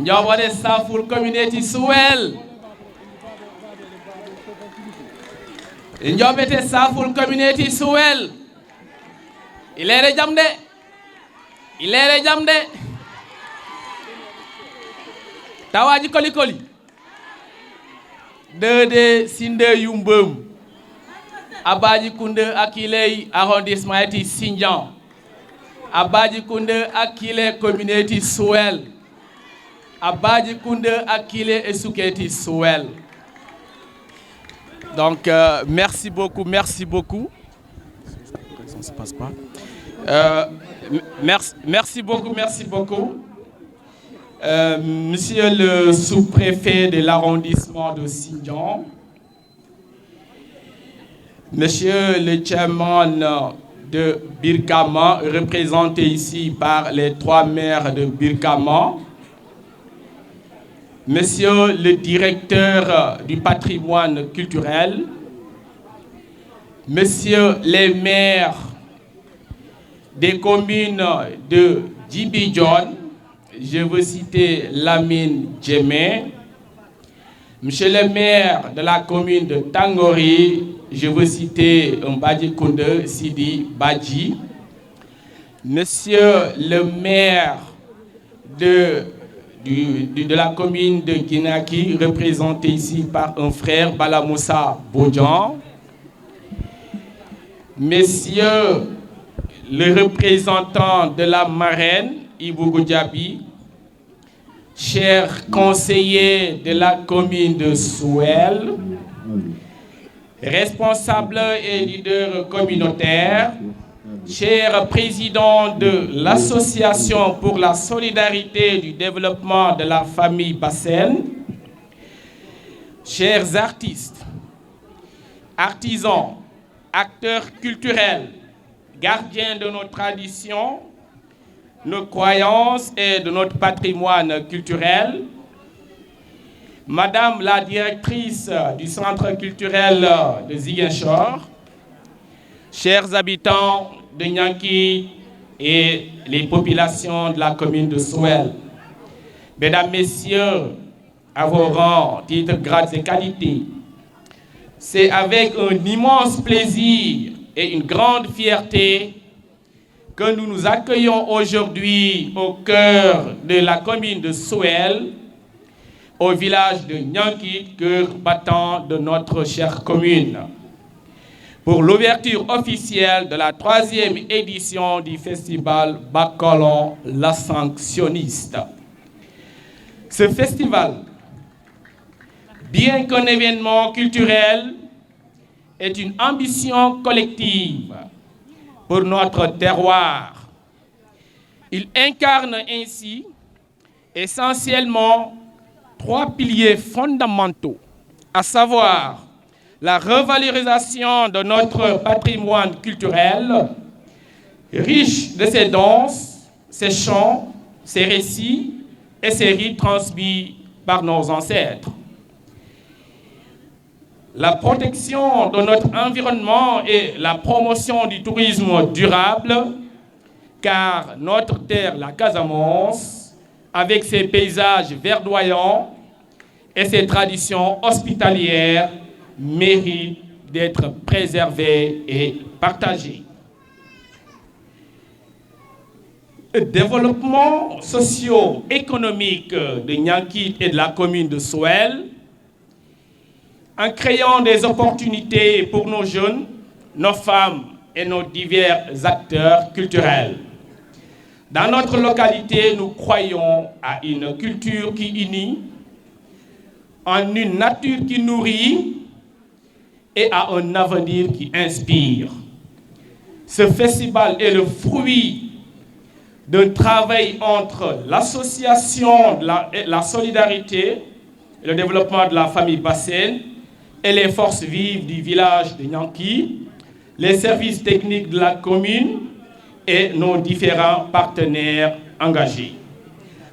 Njobode Saful Community Suwel. Njobete Saful Community Suwel. Ilere jamde. Ilere jamde. Tawaji koli koli. Dede Sinde Yumbum. Abaji Kunde Akile arrondissement eti Sindian. Abaji Kunde Akile community Suwel. Abaji Kunde Akile Esuketi Suwel. Donc merci beaucoup, merci beaucoup. Ça ne se passe pas. Merci beaucoup, merci beaucoup. Monsieur le sous-préfet de l'arrondissement de Sindian, Monsieur le chairman de Birkama, représenté ici par les 3 maires de Birkama, Monsieur le directeur du patrimoine culturel, Monsieur les maires des communes de Djibidjon, je veux citer Lamine Djemé, Monsieur le maire de la commune de Tangori, je veux citer Mbadji Kounde Sidi Badji, Monsieur le maire de la commune de Guinaki, représenté ici par un frère Balamoussa Bodjan, Monsieur le représentant de la marraine Ibougou Diaby, chers conseillers de la commune de Suwel, responsables et leaders communautaires, chers présidents de l'Association pour la solidarité et du développement de la famille Bassène, chers artistes, artisans, acteurs culturels, gardiens de nos traditions, nos croyances et de notre patrimoine culturel, Madame la directrice du Centre culturel de Ziguinchor, chers habitants de Nianki et les populations de la commune de Suwel, Mesdames, Messieurs, à vos rangs, titres, grades et qualités, c'est avec un immense plaisir et une grande fierté que nous nous accueillons aujourd'hui au cœur de la commune de Suwel, au village de Nianki, cœur battant de notre chère commune, pour l'ouverture officielle de la 3e édition du festival Bacolon l'Ascensionniste. Ce festival, bien qu'un événement culturel, est une ambition collective pour notre terroir. Il incarne ainsi essentiellement 3 piliers fondamentaux, à savoir la revalorisation de notre patrimoine culturel, riche de ses danses, ses chants, ses récits et ses rites transmis par nos ancêtres. La protection de notre environnement et la promotion du tourisme durable, car notre terre, la Casamance, avec ses paysages verdoyants et ses traditions hospitalières, mérite d'être préservée et partagée. Le développement socio-économique de Nianki et de la commune de Suwel, en créant des opportunités pour nos jeunes, nos femmes et nos divers acteurs culturels. Dans notre localité, nous croyons à une culture qui unit, en une nature qui nourrit et à un avenir qui inspire. Ce festival est le fruit d'un travail entre l'association, la solidarité et le développement de la famille Bassène et les forces vives du village de Nianki, les services techniques de la commune et nos différents partenaires engagés.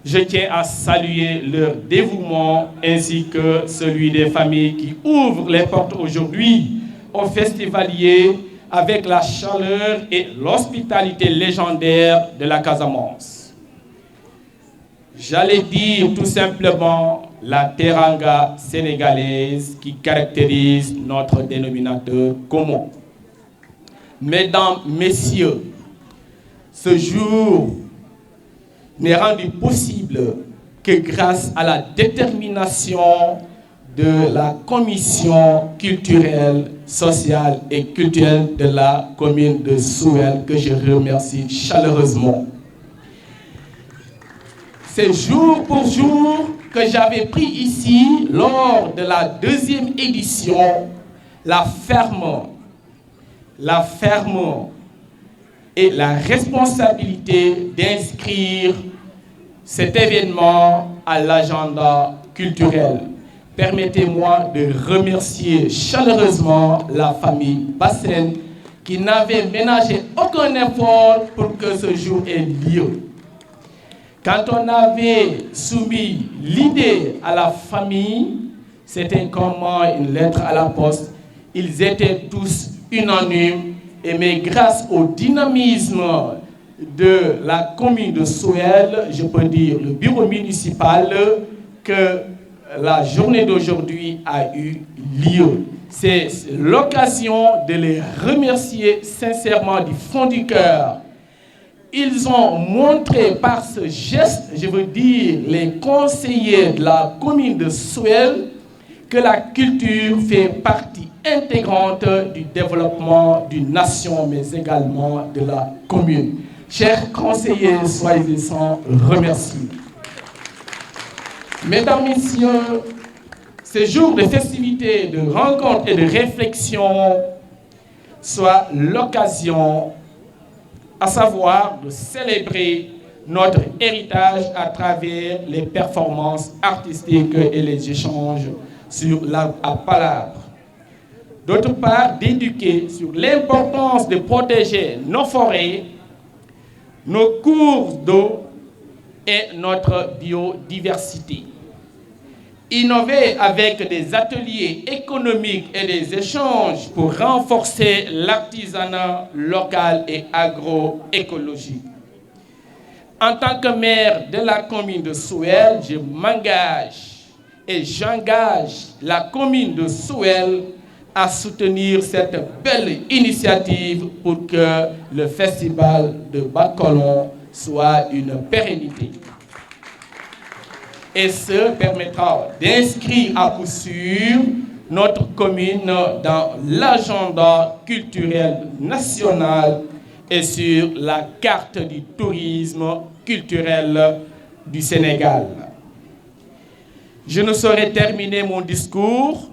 Je tiens à saluer leur dévouement ainsi que celui des familles qui ouvrent les portes aujourd'hui aux festivaliers avec la chaleur et l'hospitalité légendaire de la Casamance. j'allais dire tout simplement la teranga sénégalaise qui caractérise notre dénominateur commun. Mesdames, Messieurs, ce jour n'est rendu possible que grâce à la détermination de la commission culturelle, sociale et culturelle de la commune de Souel, que je remercie chaleureusement. C'est jour pour jour que j'avais pris ici, lors de la deuxième édition, la ferme et la responsabilité d'inscrire cet événement à l'agenda culturel. Permettez-moi de remercier chaleureusement la famille Bassène qui n'avait ménagé aucun effort pour que ce jour ait lieu. Quand on avait soumis l'idée à la famille, c'était comme une lettre à la poste. Ils étaient tous unanimes, mais grâce au dynamisme de la commune de Souel, je peux dire le bureau municipal, que la journée d'aujourd'hui a eu lieu. C'est l'occasion de les remercier sincèrement du fond du cœur. Ils ont montré par ce geste, je veux dire, les conseillers de la commune de Souel, que la culture fait partie intégrante du développement d'une nation, mais également de la commune. Chers conseillers, soyez-en remerciés. Mesdames, Messieurs, ces jours de festivités, de rencontres et de réflexion soient l'occasion, à savoir de célébrer notre héritage à travers les performances artistiques et les échanges sur la palabre. D'autre part, d'éduquer sur l'importance de protéger nos forêts, nos cours d'eau et notre biodiversité. Innover avec des ateliers économiques et des échanges pour renforcer l'artisanat local et agroécologique. En tant que maire de la commune de Souel, je m'engage et j'engage la commune de Souel à soutenir cette belle initiative pour que le festival de Bacolon soit une pérennité. Et ce permettra d'inscrire à coup sûr notre commune dans l'agenda culturel national et sur la carte du tourisme culturel du Sénégal. Je ne saurais terminer mon discours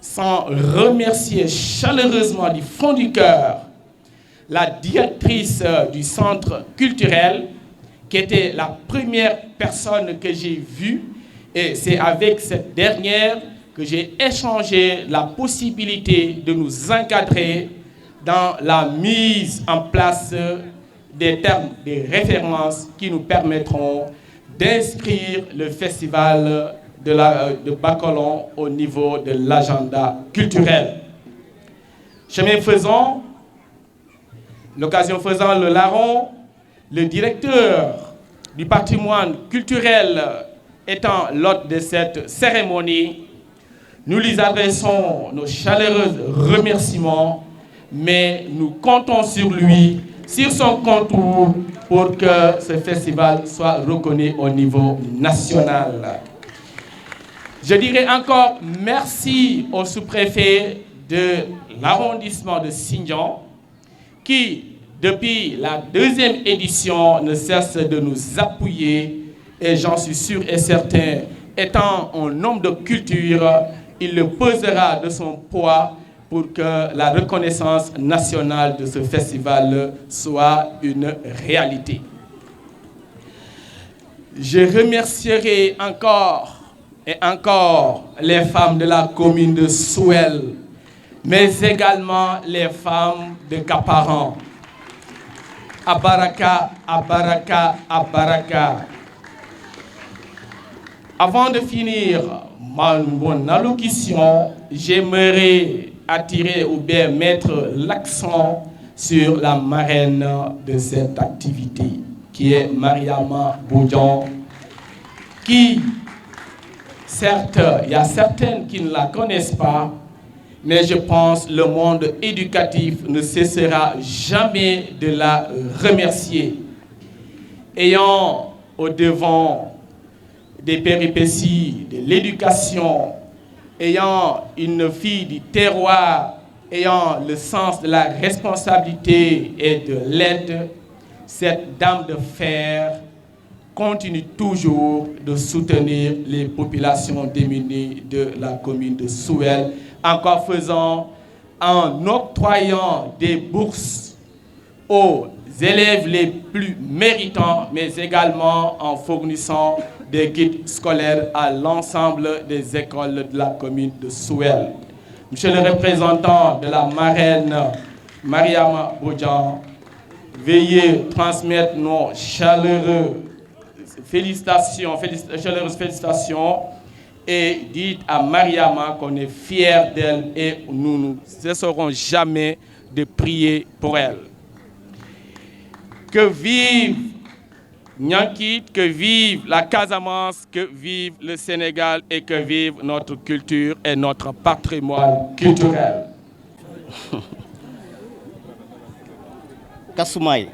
sans remercier chaleureusement du fond du cœur la directrice du centre culturel, qui était la première personne que j'ai vue, et c'est avec cette dernière que j'ai échangé la possibilité de nous encadrer dans la mise en place des termes, des références qui nous permettront d'inscrire le festival de Bacolon au niveau de l'agenda culturel. Chemin faisant, l'occasion faisant, le larron, le directeur du patrimoine culturel étant l'hôte de cette cérémonie, nous lui adressons nos chaleureux remerciements, mais nous comptons sur lui, sur son contour, pour que ce festival soit reconnu au niveau national. Je dirais encore merci au sous-préfet de l'arrondissement de Sindian, qui, depuis la deuxième édition, ne cesse de nous appuyer, et j'en suis sûr et certain, étant un homme de culture, il le pesera de son poids pour que la reconnaissance nationale de ce festival soit une réalité. Je remercierai encore et encore les femmes de la commune de Souel, mais également les femmes de Kaparan. Abaraka, Abaraka, Abaraka. Avant de finir mon allocution, j'aimerais attirer ou bien mettre l'accent sur la marraine de cette activité, qui est Mariama Boudian, qui, certes, il y a certaines qui ne la connaissent pas, mais je pense que le monde éducatif ne cessera jamais de la remercier. Ayant au devant des péripéties de l'éducation, ayant une fille du terroir, ayant le sens de la responsabilité et de l'aide, cette dame de fer continue toujours de soutenir les populations démunies de la commune de Souel, encore faisant, en octroyant des bourses aux élèves les plus méritants, mais également en fournissant des kits scolaires à l'ensemble des écoles de la commune de Souel. Monsieur le représentant de la marraine Mariama Bodjan, veuillez transmettre nos chaleureuses félicitations et dites à Mariama qu'on est fiers d'elle et nous ne cesserons jamais de prier pour elle. Que vive Niankit, que vive la Casamance, que vive le Sénégal et que vive notre culture et notre patrimoine culturel. Kassoumay.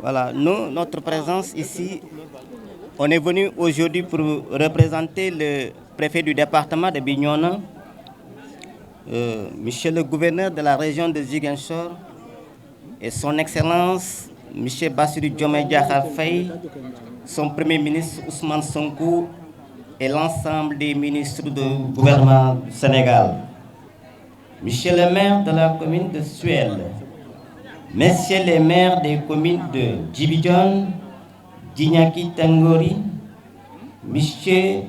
Voilà, nous, notre présence ici, on est venu aujourd'hui pour représenter le préfet du département de Bignona, monsieur le gouverneur de la région de Ziguinchor et son excellence, monsieur Bassirou Diomaye Diakhar Faye, son premier ministre Ousmane Sonko et l'ensemble des ministres du gouvernement du Sénégal. Monsieur le maire de la commune de Suel, messieurs les maires des communes de Djibidjon, Djignaki Tangori, monsieur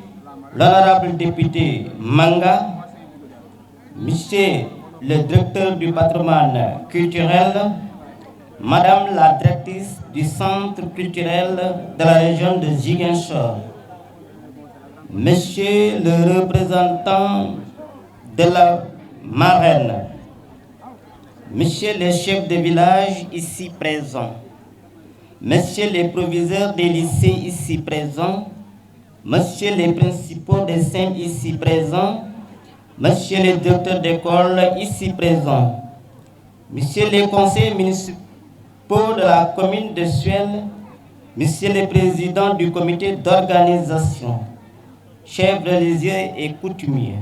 l'honorable député Manga, monsieur le directeur du patrimoine culturel, madame la directrice du centre culturel de la région de Ziguinchor, monsieur le représentant de la marraine, messieurs les chefs de village ici présents, messieurs les proviseurs des lycées ici présents, messieurs les principaux des SEM ici présents, messieurs les directeurs d'école ici présents, messieurs les conseillers municipaux de la commune de Suel, messieurs les présidents du comité d'organisation, chefs religieux et coutumiers,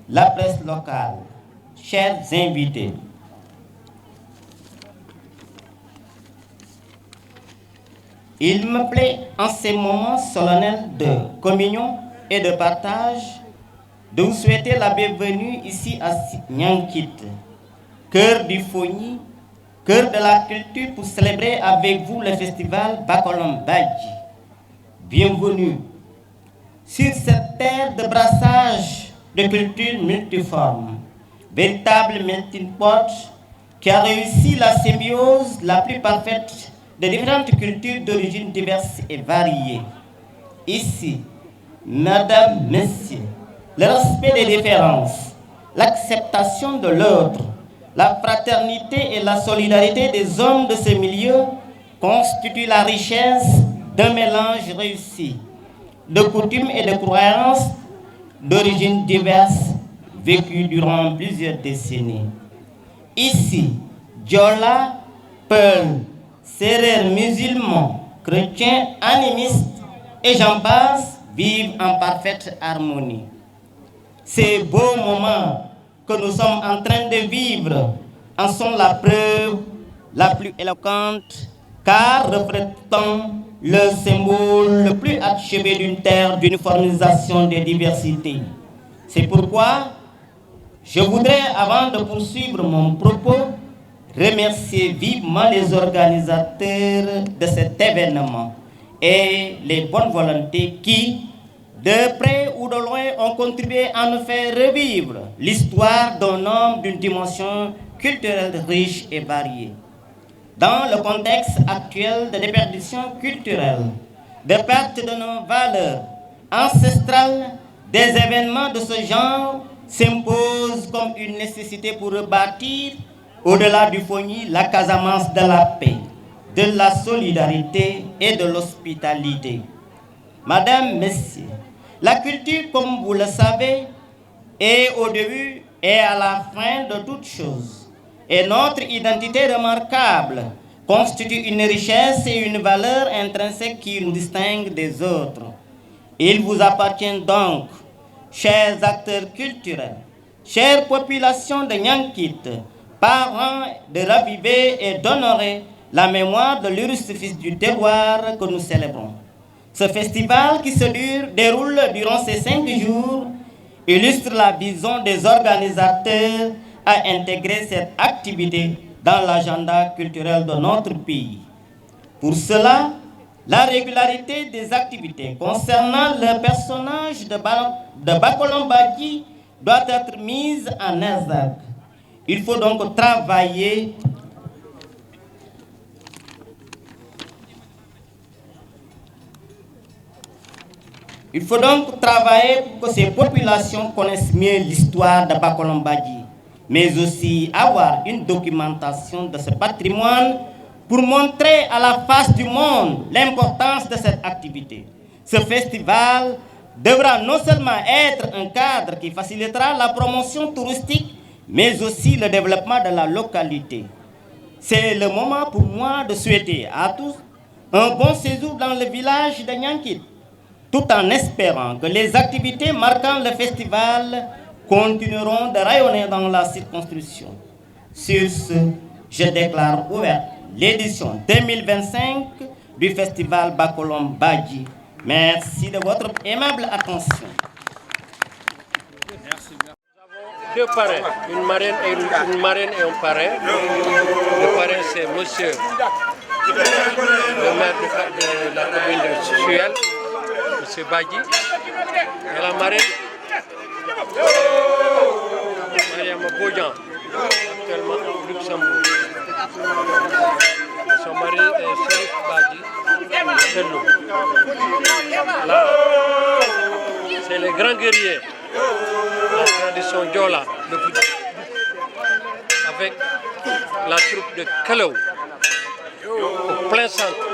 la presse locale, chers invités. Il me plaît en ces moments solennels de communion et de partage de vous souhaiter la bienvenue ici à Niankit, cœur du Fogny, cœur de la culture, pour célébrer avec vous le festival Bakolom Badji. Bienvenue sur cette terre de brassage de cultures multiformes, véritable melting pot qui a réussi la symbiose la plus parfaite de différentes cultures d'origine diverses et variées. Ici, mesdames, messieurs, le respect des différences, l'acceptation de l'autre, la fraternité et la solidarité des hommes de ce milieu constituent la richesse d'un mélange réussi de coutumes et de croyances d'origines diverses vécues durant plusieurs décennies. Ici, Diola, Peul, Sérères, musulmans, chrétiens, animistes et j'en passe vivent en parfaite harmonie. Ces beaux moments que nous sommes en train de vivre en sont la preuve la plus éloquente, car reflétant le symbole le plus achevé d'une terre d'uniformisation des diversités. C'est pourquoi je voudrais, avant de poursuivre mon propos, remercier vivement les organisateurs de cet événement et les bonnes volontés qui, de près ou de loin, ont contribué à nous faire revivre l'histoire d'un homme d'une dimension culturelle riche et variée. Dans le contexte actuel de déperdition culturelle, de perte de nos valeurs ancestrales, des événements de ce genre s'imposent comme une nécessité pour rebâtir, au-delà du Fogny, la Casamance de la paix, de la solidarité et de l'hospitalité. Madame, Messieurs, la culture, comme vous le savez, est au début et à la fin de toute chose. Et notre identité remarquable constitue une richesse et une valeur intrinsèque qui nous distingue des autres. Il vous appartient donc, chers acteurs culturels, chère population de Niankit, parents, de raviver et d'honorer la mémoire de l'illustre fils du terroir que nous célébrons. Ce festival qui se déroule durant ces 5 jours illustre la vision des organisateurs à intégrer cette activité dans l'agenda culturel de notre pays. Pour cela, la régularité des activités concernant le personnage de Bakolom Badji doit être mise en exergue. Il faut donc travailler pour que ces populations connaissent mieux l'histoire de Bakolom Badji, mais aussi avoir une documentation de ce patrimoine pour montrer à la face du monde l'importance de cette activité. Ce festival devra non seulement être un cadre qui facilitera la promotion touristique, mais aussi le développement de la localité. C'est le moment pour moi de souhaiter à tous un bon séjour dans le village de Niankit, tout en espérant que les activités marquant le festival continueront de rayonner dans la circonscription. Sur ce, je déclare ouverte l'édition 2025 du festival Bakolom Badji. Merci de votre aimable attention. Deux parrains, une marraine et un parrain. Le parrain, c'est monsieur le maire de la commune de Suel, monsieur Badji. Et la marraine, Mariam Boujan, actuellement au Luxembourg. Son mari est Serif Badji, de l'eau. Là, c'est les grands guerriers. La tradition Diola, le foot, avec la troupe de Kalau, au plein centre.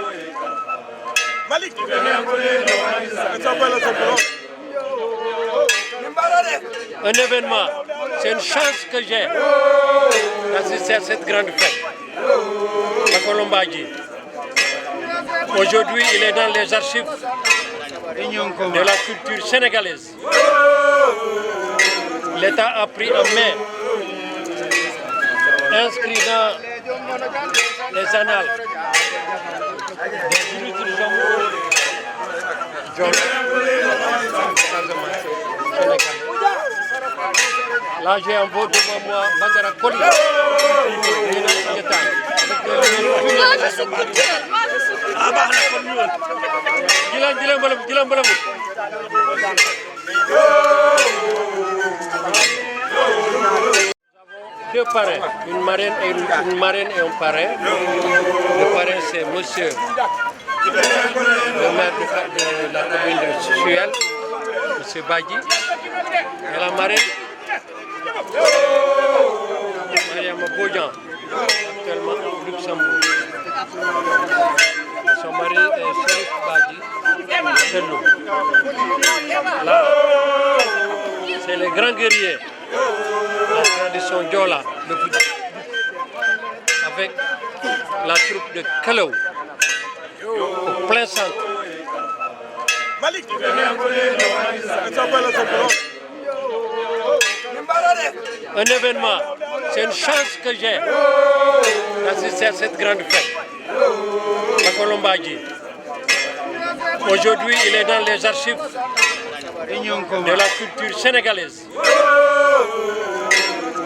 Un événement, c'est une chance que j'ai d'assister à cette grande fête, Bakolom Badji. Aujourd'hui, il est dans les archives de la culture sénégalaise. L'État a pris en main, inscrit dans les annales des illustres Là, j'ai un vote devant moi, Badara Koli. Deux parrains, une marraine et un parrain. Le parrain, c'est monsieur le maire de la commune de Suel, monsieur Badji. Et la marraine, Mariam Boujan, actuellement au Luxembourg. Son mari est Serif Badji, de l'eau. Là, c'est les grands guerriers. La tradition Diola, le foot, avec la troupe de Kalau, au plein centre. Un événement, c'est une chance que j'ai d'assister à cette grande fête, Bakolom Badji. Aujourd'hui, il est dans les archives de la culture sénégalaise.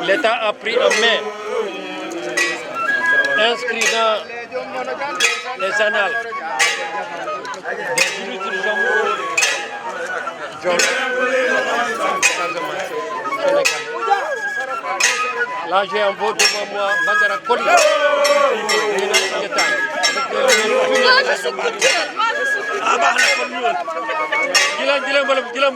L'État a pris en main, inscrit dans les annales des illustres Là, j'ai un vote devant moi, Badara Koli. Gilang